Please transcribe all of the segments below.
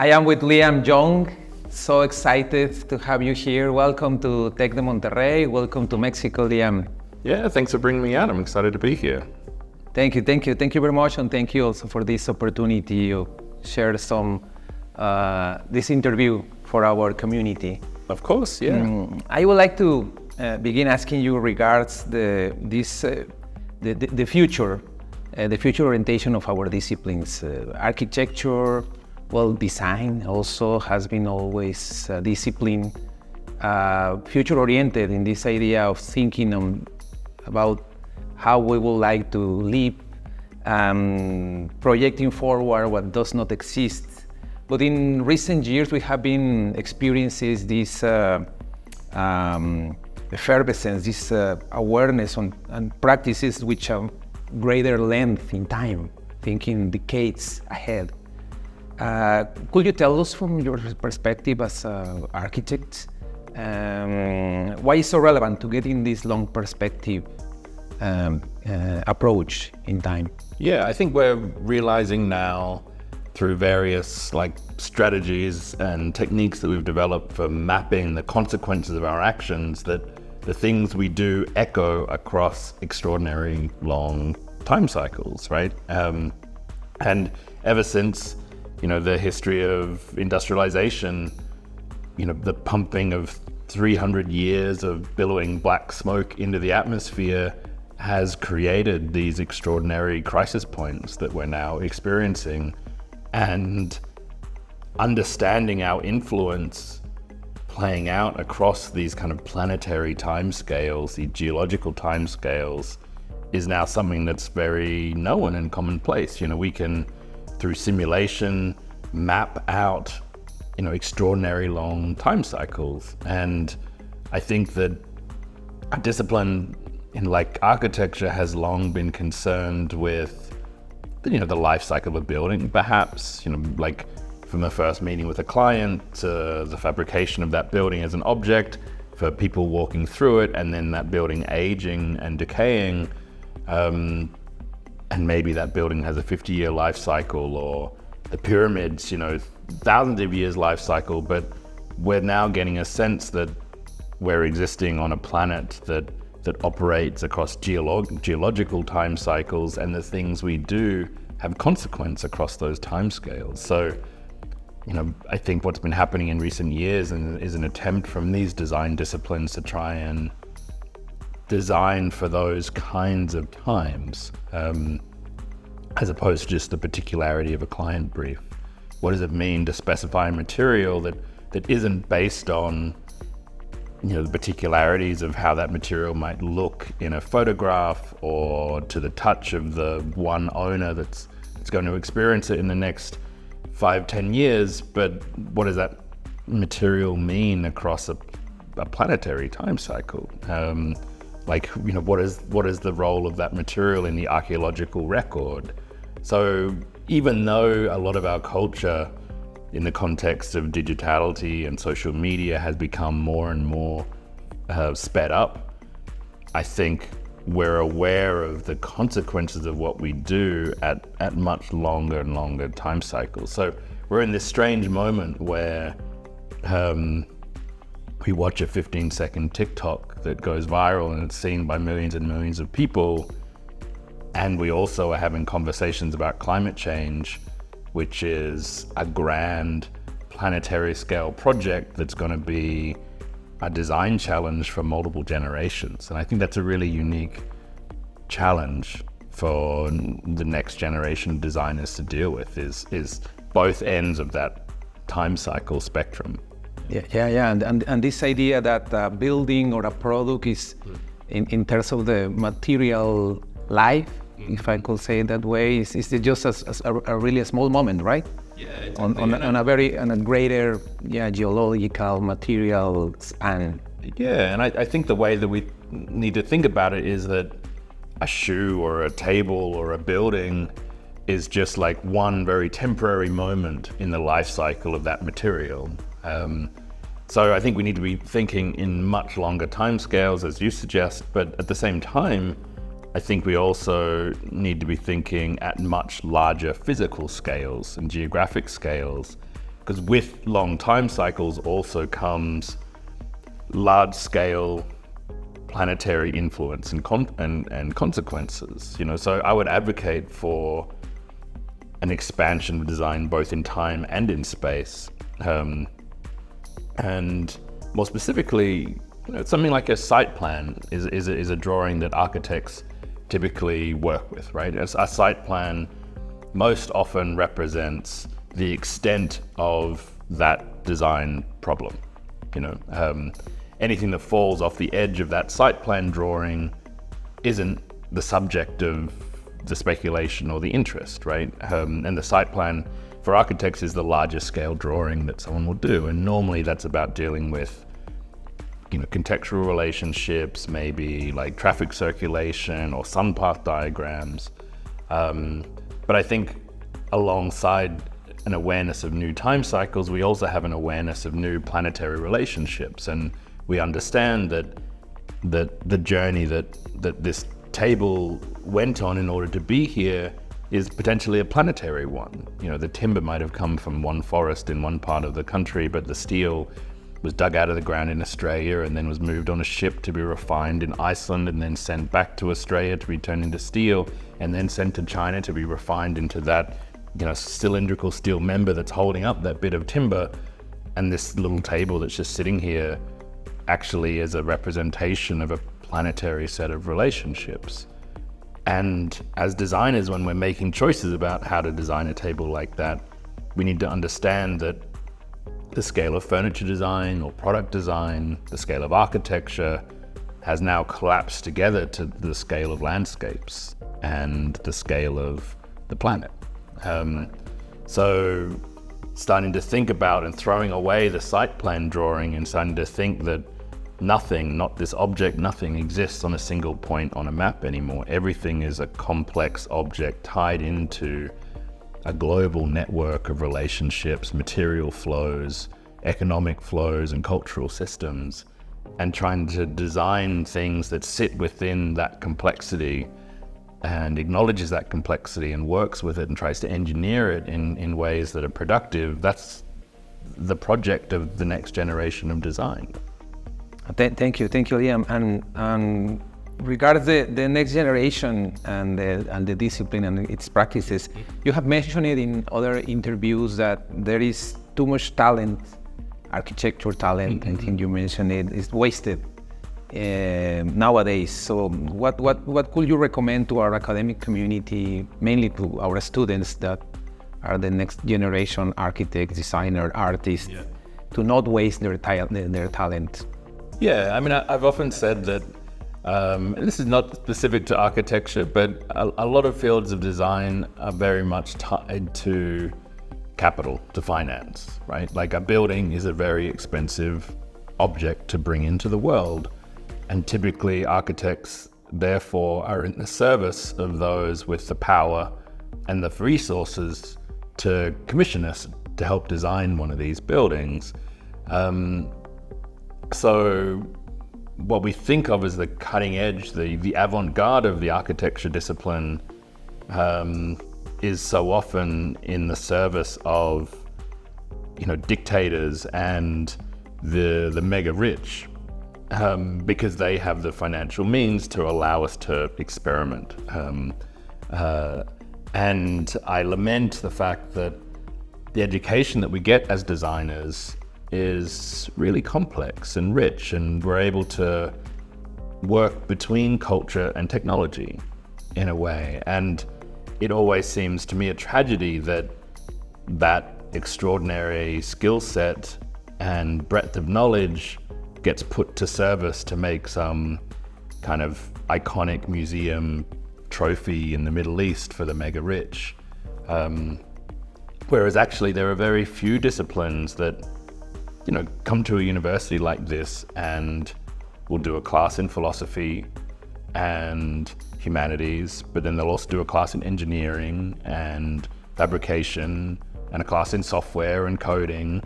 I am with Liam Young. So excited to have you here. Welcome to Tec de Monterrey. Welcome to Mexico, Liam. Yeah, thanks for bringing me out. I'm excited to be here. Thank you very much, and thank you also for this opportunity to share this interview for our community. Of course, yeah. I would like to begin asking you regards the future orientation of our disciplines. Architecture, design also has been always a discipline, future-oriented in this idea of thinking about how we would like to live, projecting forward what does not exist. But in recent years, we have been experiencing this effervescence, this awareness on practices which have greater length in time, thinking decades ahead. Could you tell us from your perspective as architects, why it's so relevant to get in this long perspective approach in time? Yeah, I think we're realizing now through various strategies and techniques that we've developed for mapping the consequences of our actions that the things we do echo across extraordinary long time cycles, right? And ever since the history of industrialization, the pumping of 300 years of billowing black smoke into the atmosphere has created these extraordinary crisis points that we're now experiencing. And understanding our influence playing out across these kind of planetary timescales, the geological timescales, is now something that's very known and commonplace. We can, through simulation, map out extraordinary long time cycles. And I think that a discipline in architecture has long been concerned with the life cycle of a building, perhaps, from the first meeting with a client to the fabrication of that building as an object, for people walking through it, and then that building aging and decaying. And maybe that building has a 50-year life cycle, or the pyramids, thousands of years life cycle. But we're now getting a sense that we're existing on a planet that operates across geological time cycles, and the things we do have consequence across those time scales. So, I think what's been happening in recent years is an attempt from these design disciplines to try and design for those kinds of times, as opposed to just the particularity of a client brief. What does it mean to specify a material that isn't based on the particularities of how that material might look in a photograph, or to the touch of the one owner that's going to experience it in the next 5-10 years, but what does that material mean across a planetary time cycle? What is the role of that material in the archaeological record? So even though a lot of our culture in the context of digitality and social media has become more and more sped up, I think we're aware of the consequences of what we do at much longer and longer time cycles. So we're in this strange moment where we watch a 15-second TikTok that goes viral and it's seen by millions and millions of people, and we also are having conversations about climate change, which is a grand planetary scale project that's going to be a design challenge for multiple generations. And I think that's a really unique challenge for the next generation of designers to deal with, is both ends of that time cycle spectrum. Yeah. And this idea that a building or a product is, in terms of the material life, if I could say it that way, is just a really small moment, right? Yeah. On a greater geological material span. Yeah, and I think the way that we need to think about it is that a shoe or a table or a building is just one very temporary moment in the life cycle of that material. So I think we need to be thinking in much longer timescales, as you suggest, but at the same time, I think we also need to be thinking at much larger physical scales and geographic scales. because with long time cycles also comes large scale planetary influence and consequences. So I would advocate for an expansion of design both in time and in space, and more specifically, something like a site plan is a drawing that architects typically work with, right? A site plan most often represents the extent of that design problem. Anything that falls off the edge of that site plan drawing isn't the subject of the speculation or the interest, right? And the site plan for architects is the largest scale drawing that someone will do. And normally that's about dealing with, contextual relationships, maybe like traffic circulation or sun path diagrams. But I think alongside an awareness of new time cycles, we also have an awareness of new planetary relationships. And we understand that the journey that this table went on in order to be here is potentially a planetary one. The timber might have come from one forest in one part of the country, but the steel was dug out of the ground in Australia and then was moved on a ship to be refined in Iceland and then sent back to Australia to be turned into steel and then sent to China to be refined into that, cylindrical steel member that's holding up that bit of timber. And this little table that's just sitting here actually is a representation of a planetary set of relationships. And as designers, when we're making choices about how to design a table like that, we need to understand that the scale of furniture design or product design, the scale of architecture has now collapsed together to the scale of landscapes and the scale of the planet. So starting to think about and throwing away the site plan drawing and starting to think that nothing exists on a single point on a map anymore. Everything is a complex object tied into a global network of relationships, material flows, economic flows, and cultural systems, and trying to design things that sit within that complexity and acknowledges that complexity and works with it and tries to engineer it in ways that are productive. That's the project of the next generation of design. Thank you, Liam. And regarding the next generation and the discipline and its practices, you have mentioned it in other interviews that there is too much talent, architecture talent. I think you mentioned it is wasted nowadays. So what could you recommend to our academic community, mainly to our students that are the next generation architects, designers, artists, to not waste their talent? Yeah, I mean, I've often said that, and this is not specific to architecture, but a lot of fields of design are very much tied to capital, to finance, right? Like a building is a very expensive object to bring into the world. And typically architects, therefore, are in the service of those with the power and the resources to commission us to help design one of these buildings. So what we think of as the cutting edge, the avant-garde of the architecture discipline is so often in the service of, dictators and the mega rich, because they have the financial means to allow us to experiment. And I lament the fact that the education that we get as designers is really complex and rich, and we're able to work between culture and technology in a way. And it always seems to me a tragedy that extraordinary skill set and breadth of knowledge gets put to service to make some kind of iconic museum trophy in the Middle East for the mega rich. Whereas actually there are very few disciplines that come to a university like this and will do a class in philosophy and humanities, but then they'll also do a class in engineering and fabrication and a class in software and coding.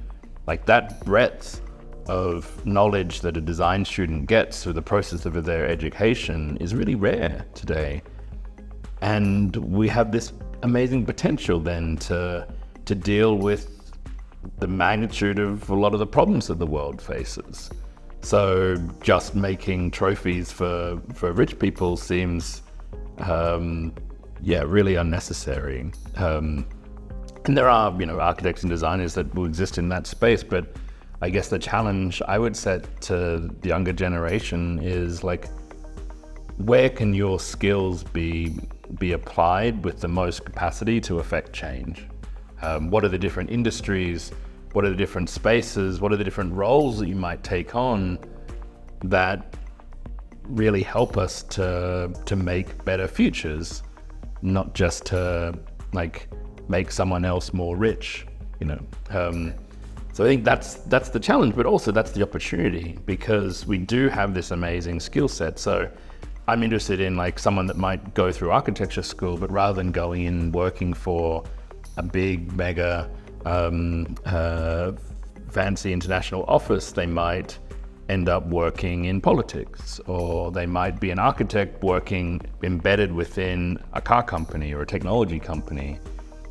Like that breadth of knowledge that a design student gets through the process of their education is really rare today. And we have this amazing potential then to deal with the magnitude of a lot of the problems that the world faces. So just making trophies for rich people seems, really unnecessary. And there are, architects and designers that will exist in that space, but I guess the challenge I would set to the younger generation is like, where can your skills be applied with the most capacity to affect change? What are the different industries? What are the different spaces? What are the different roles that you might take on that really help us to make better futures, not just to like make someone else more rich, So I think that's the challenge, but also that's the opportunity, because we do have this amazing skill set. So I'm interested in like someone that might go through architecture school, but rather than going in working for a big mega fancy international office, they might end up working in politics, or they might be an architect working embedded within a car company or a technology company.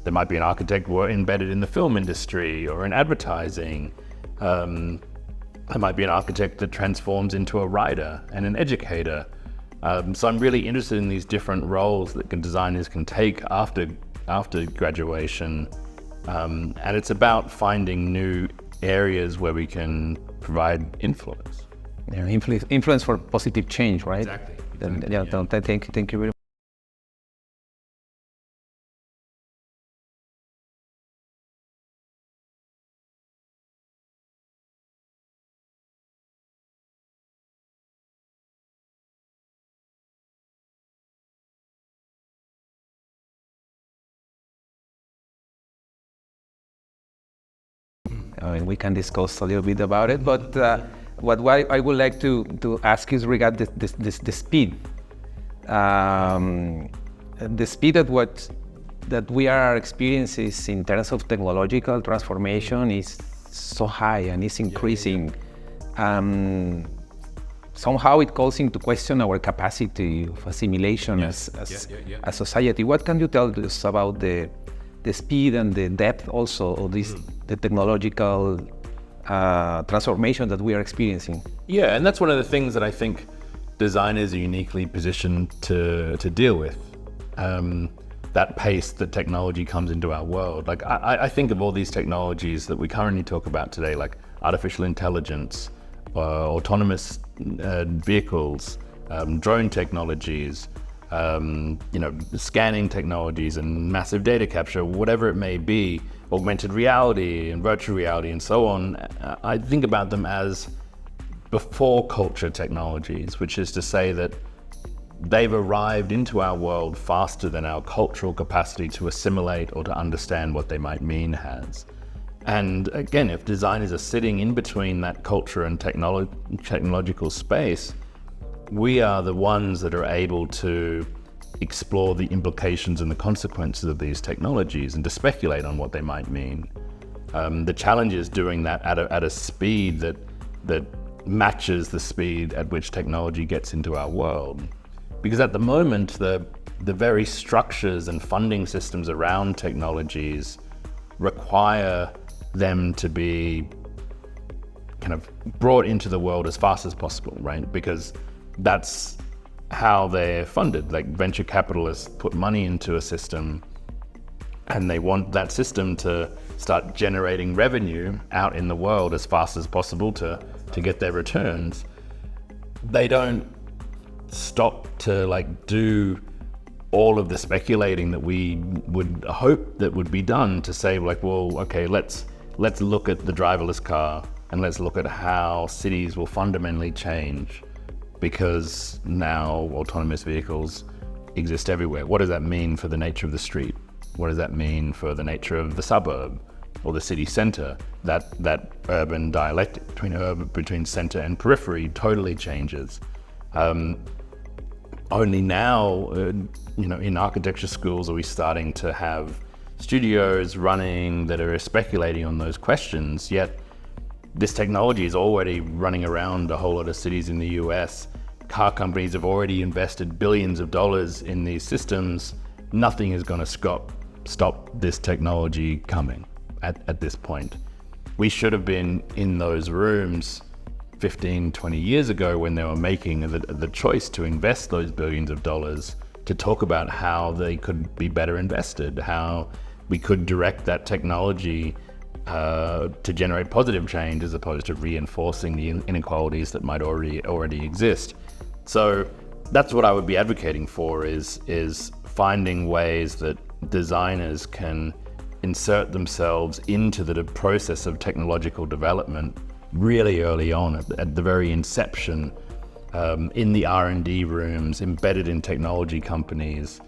There might be an architect embedded in the film industry or in advertising. There might be an architect that transforms into a writer and an educator. So I'm really interested in these different roles that designers can take after graduation. And it's about finding new areas where we can provide influence. Yeah, influence for positive change, right? Exactly. Thank you very much. We can discuss a little bit about it, but what I would like to ask is regarding the speed. The speed at that we are experiencing in terms of technological transformation is so high and is increasing. Somehow it calls into question our capacity of assimilation as a society. What can you tell us about the speed and the depth also of the technological transformation that we are experiencing? Yeah, and that's one of the things that I think designers are uniquely positioned to deal with. That pace that technology comes into our world. Like I think of all these technologies that we currently talk about today, like artificial intelligence, autonomous vehicles, drone technologies, scanning technologies and massive data capture, whatever it may be, augmented reality and virtual reality and so on. I think about them as before culture technologies, which is to say that they've arrived into our world faster than our cultural capacity to assimilate or to understand what they might mean has. And again, if designers are sitting in between that culture and technological space, we are the ones that are able to explore the implications and the consequences of these technologies and to speculate on what they might mean. The challenge is doing that at a speed that matches the speed at which technology gets into our world. Because at the moment, the very structures and funding systems around technologies require them to be kind of brought into the world as fast as possible, right? Because that's how they're funded. Like venture capitalists put money into a system and they want that system to start generating revenue out in the world as fast as possible to get their returns. They don't stop to like do all of the speculating that we would hope that would be done to say like, well, okay, let's look at the driverless car and let's look at how cities will fundamentally change because now autonomous vehicles exist everywhere. What does that mean for the nature of the street? What does that mean for the nature of the suburb or the city center? That urban dialectic between center and periphery totally changes. Only now, in architecture schools are we starting to have studios running that are speculating on those questions, yet this technology is already running around a whole lot of cities in the US. Car companies have already invested billions of dollars in these systems. Nothing is going to stop this technology coming at this point. we should have been in those rooms 15, 20 years ago when they were making the choice to invest those billions of dollars to talk about how they could be better invested, how we could direct that technology to generate positive change as opposed to reinforcing the inequalities that might already exist. So that's what I would be advocating for is finding ways that designers can insert themselves into the process of technological development really early on, at the very inception, in the R&D rooms, embedded in technology companies.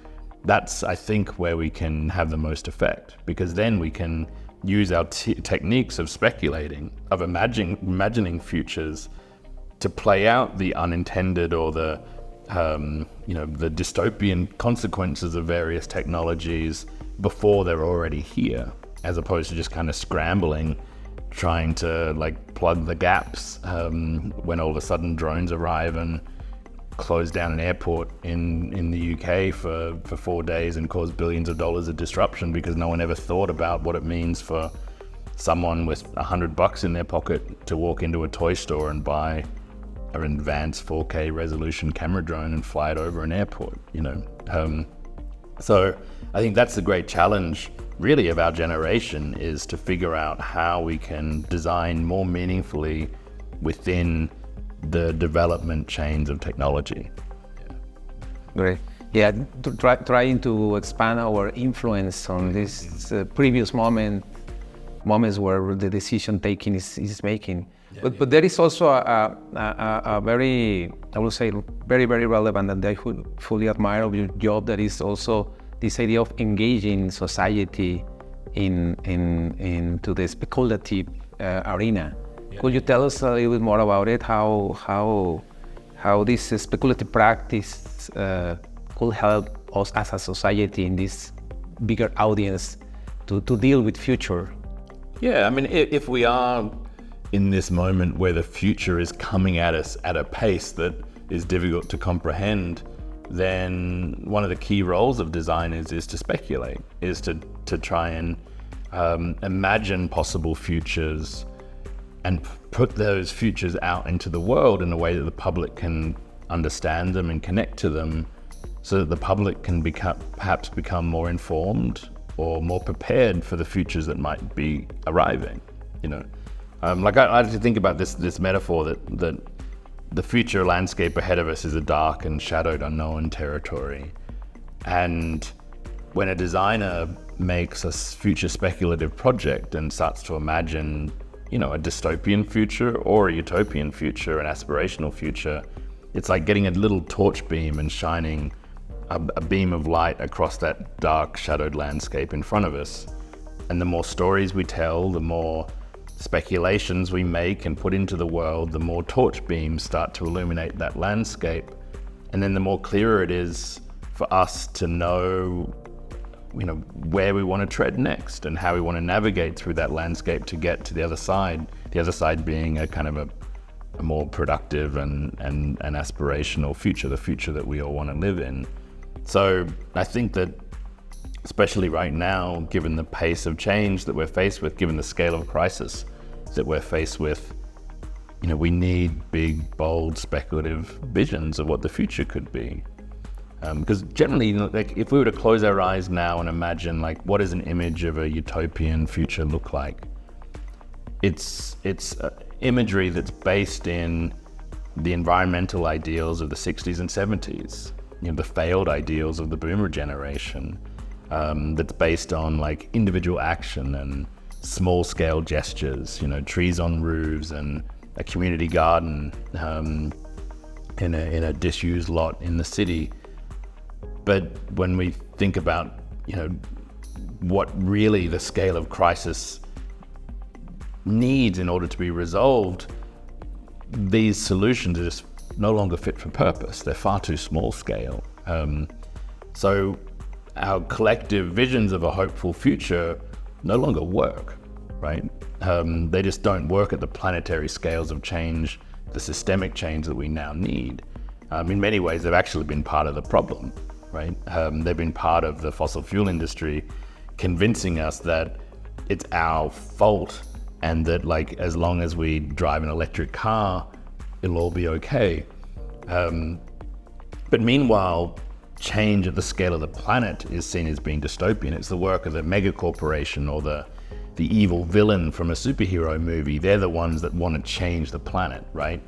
That's, I think, where we can have the most effect, because then we can use our techniques of speculating, of imagining futures to play out the unintended or the dystopian consequences of various technologies before they're already here, as opposed to just kind of scrambling, trying to like plug the gaps when all of a sudden drones arrive and close down an airport in the UK for 4 days and cause billions of dollars of disruption because no one ever thought about what it means for someone with $100 in their pocket to walk into a toy store and buy an advanced 4K resolution camera drone and fly it over an airport, So I think that's the great challenge really of our generation, is to figure out how we can design more meaningfully within the development chains of technology. Great. Yeah, trying to expand our influence on this previous moments where the decision taking is making. But there is also a very, I would say, very, very relevant, and I fully admire of your job, that is also this idea of engaging society into the speculative arena. Yeah. Could you tell us a little bit more about it? How this speculative practice could help us as a society in this bigger audience to deal with future? Yeah, I mean, if we are in this moment where the future is coming at us at a pace that is difficult to comprehend, then one of the key roles of designers is to speculate, is to try and imagine possible futures and put those futures out into the world in a way that the public can understand them and connect to them, so that the public can perhaps become more informed or more prepared for the futures that might be arriving. I like to think about this metaphor that the future landscape ahead of us is a dark and shadowed unknown territory. And when a designer makes a future speculative project and starts to imagine, a dystopian future or a utopian future, an aspirational future, it's like getting a little torch beam and shining a beam of light across that dark, shadowed landscape in front of us. And the more stories we tell, the more speculations we make and put into the world, the more torch beams start to illuminate that landscape. And then the more clearer it is for us to know, where we want to tread next and how we want to navigate through that landscape to get to the other side being a kind of a more productive and aspirational future, the future that we all want to live in. So I think that, especially right now, given the pace of change that we're faced with, given the scale of crisis that we're faced with, we need big, bold, speculative visions of what the future could be. Because generally, if we were to close our eyes now and imagine, what does an image of a utopian future look like? It's imagery that's based in the environmental ideals of the 60s and 70s, the failed ideals of the boomer generation. That's based on individual action and small scale gestures, trees on roofs and a community garden in a disused lot in the city. But when we think about, what really the scale of crisis needs in order to be resolved, these solutions are just no longer fit for purpose. They're far too small scale. So our collective visions of a hopeful future no longer work, right? They just don't work at the planetary scales of change, the systemic change that we now need. In many ways, they've actually been part of the problem, right? They've been part of the fossil fuel industry convincing us that it's our fault and that like as long as we drive an electric car, it'll all be okay. But meanwhile, change at the scale of the planet is seen as being dystopian. It's the work of the mega corporation or the evil villain from a superhero movie. They're the ones that want to change the planet, right?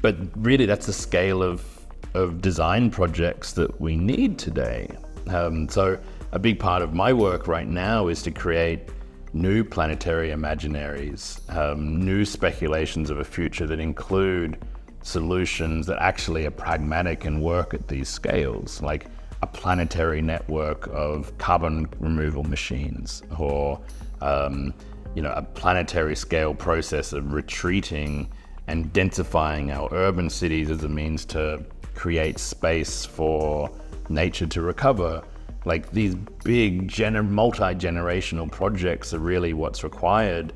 But really, that's the scale of design projects that we need today. So a big part of my work right now is to create new planetary imaginaries, new speculations of a future that include solutions that actually are pragmatic and work at these scales, like a planetary network of carbon removal machines, or a planetary scale process of retreating and densifying our urban cities as a means to create space for nature to recover. Like these big multi-generational projects are really what's required.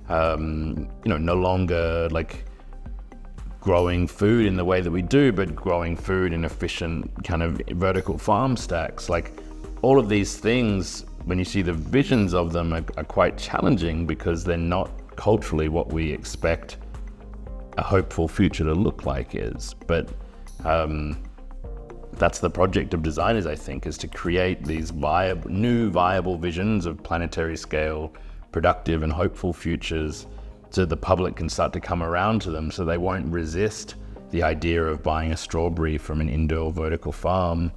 No longer like growing food in the way that we do, but growing food in efficient kind of vertical farm stacks. Like all of these things, when you see the visions of them, are quite challenging because they're not culturally what we expect a hopeful future to look like is. But that's the project of designers, I think, is to create these new viable visions of planetary scale, productive and hopeful futures, so the public can start to come around to them, so they won't resist the idea of buying a strawberry from an indoor vertical farm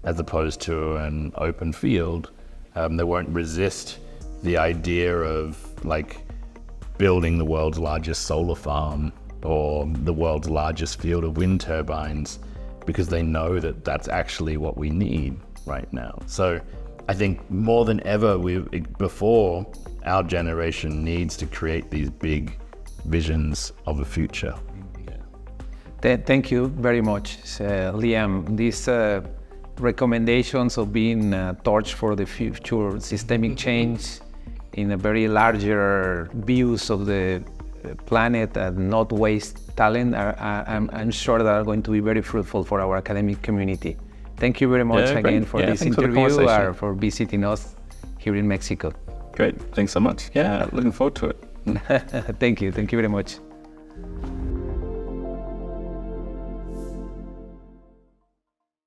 as opposed to an open field. They won't resist the idea of like building the world's largest solar farm or the world's largest field of wind turbines, because they know that that's actually what we need right now. So I think more than ever before, our generation needs to create these big visions of a future. Thank you very much, Liam. These recommendations of being a torch for the future, systemic change in a very larger views of the planet and not waste talent, I'm sure that are going to be very fruitful for our academic community. Thank you very much again for this interview or for visiting us here in Mexico. Great, thanks so much. Yeah, looking forward to it. Thank you very much.